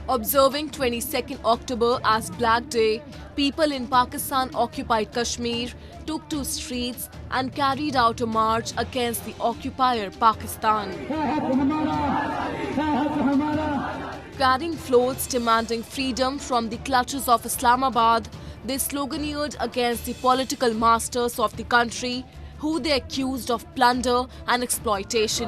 Observing 22nd October as Black Day, people in Pakistan-occupied Kashmir took to streets and carried out a march against the occupier Pakistan. Carrying floats demanding freedom from the clutches of Islamabad, they sloganeered against the political masters of the country, who they accused of plunder and exploitation.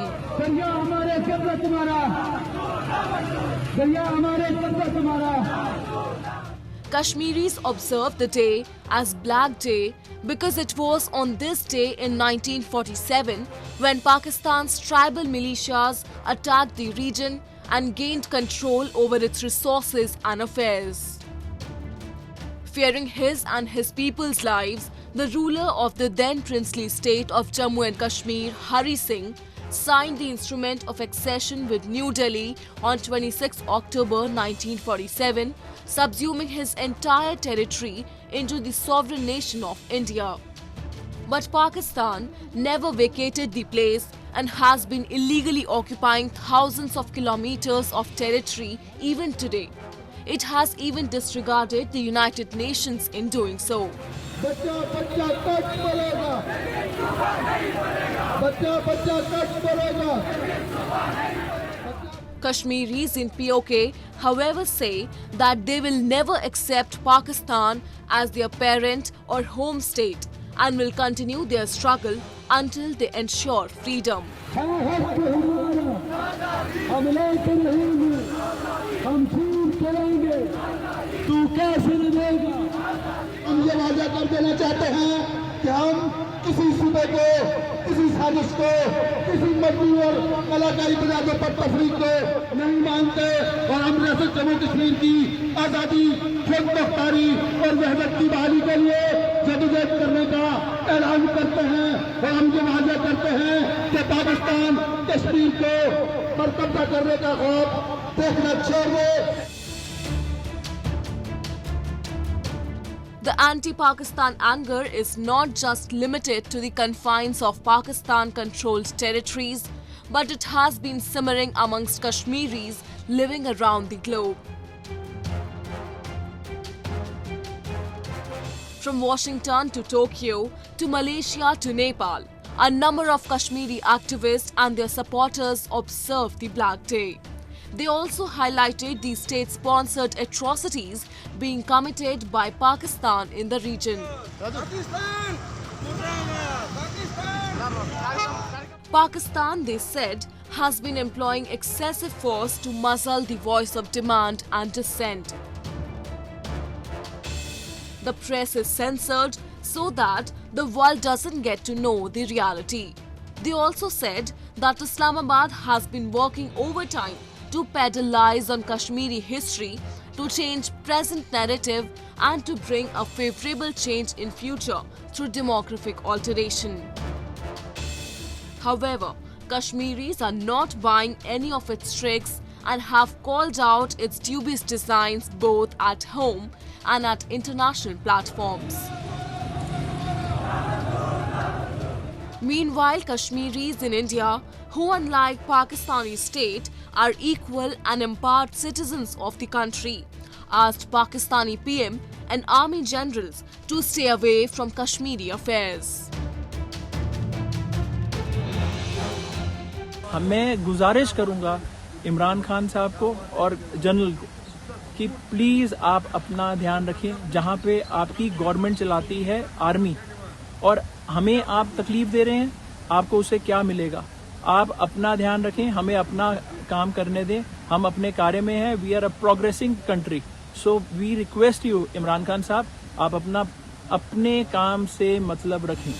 Kashmiris observed the day as Black Day because it was on this day in 1947 when Pakistan's tribal militias attacked the region and gained control over its resources and affairs. Fearing his and his people's lives, the ruler of the then princely state of Jammu and Kashmir, Hari Singh, signed the instrument of accession with New Delhi on 26 October 1947, subsuming his entire territory into the sovereign nation of India. But Pakistan never vacated the place and has been illegally occupying thousands of kilometers of territory even today. It has even disregarded the United Nations in doing so. Kashmiris in POK, however, say that they will never accept Pakistan as their parent or home state and will continue their struggle until they ensure freedom. हम ये वादा कर देना चाहते हैं कि हम किसी सूबे को, किसी साजिश को, किसी मजबूर और कलाकारी तनाज़े पर तफरीक को नहीं मानते और हम रियासत जम्मू कश्मीर की आज़ादी, खुद मुख्तारी और वहदत की बहाली के लिए जदोजहद करने का ऐलान करते हैं और हम ये वादा करते हैं कि पाकिस्तान कश्मीर को पर कब्जा करने का खौफ देखना छोड़ दे। The anti-Pakistan anger is not just limited to the confines of Pakistan-controlled territories, but it has been simmering amongst Kashmiris living around the globe. From Washington to Tokyo, to Malaysia to Nepal, a number of Kashmiri activists and their supporters observed the Black Day. They also highlighted the state-sponsored atrocities being committed by Pakistan in the region. Pakistan, they said, has been employing excessive force to muzzle the voice of demand and dissent. The press is censored so that the world doesn't get to know the reality. They also said that Islamabad has been working overtime to peddle lies on Kashmiri history, to change present narrative and to bring a favourable change in future through demographic alteration. However, Kashmiris are not buying any of its tricks and have called out its dubious designs both at home and at international platforms. Meanwhile, Kashmiris in India, who unlike Pakistani state are equal and empowered citizens of the country, asked Pakistani PM and army generals to stay away from Kashmiri affairs. मैं गुजारिश करूंगा इमरान खान साहब को और general को कि please आप अपना ध्यान रखें। जहां पे आपकी गवर्नमेंट चलाती है आर्मी और हमें आप तकलीफ दे रहे हैं, आपको उससे क्या मिलेगा? आप अपना ध्यान रखें, हमें अपना काम करने दें। हम अपने कार्य में हैं। We are a progressing country, so we request you Imran Khan साहब, आप अपने काम से मतलब रखें।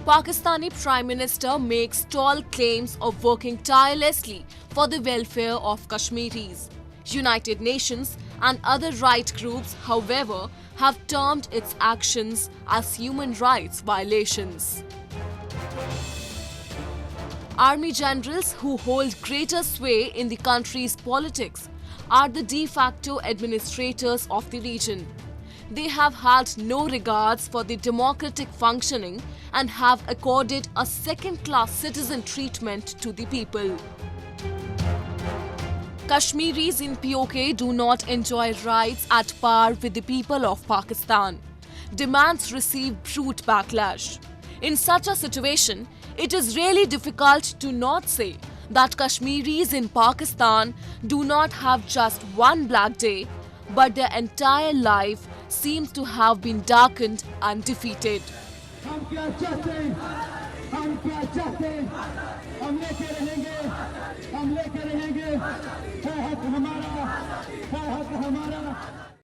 Pakistani Prime Minister makes tall claims of working tirelessly for the welfare of Kashmiris. United Nations and other right groups, however, have termed its actions as human rights violations. Army generals who hold greater sway in the country's politics are the de facto administrators of the region. they have had no regards for the democratic functioning and have accorded a second-class citizen treatment to the people. Kashmiris in POK do not enjoy rights at par with the people of Pakistan. Demands receive brute backlash. In such a situation, it is really difficult to not say that Kashmiris in Pakistan do not have just one black day, but their entire life seems to have been darkened and defeated. हम क्या चाहते हैं, हम क्या चाहते हैं, हम लेके रहेंगे, हम लेके रहेंगे, है हक हमारा, है हक हमारा।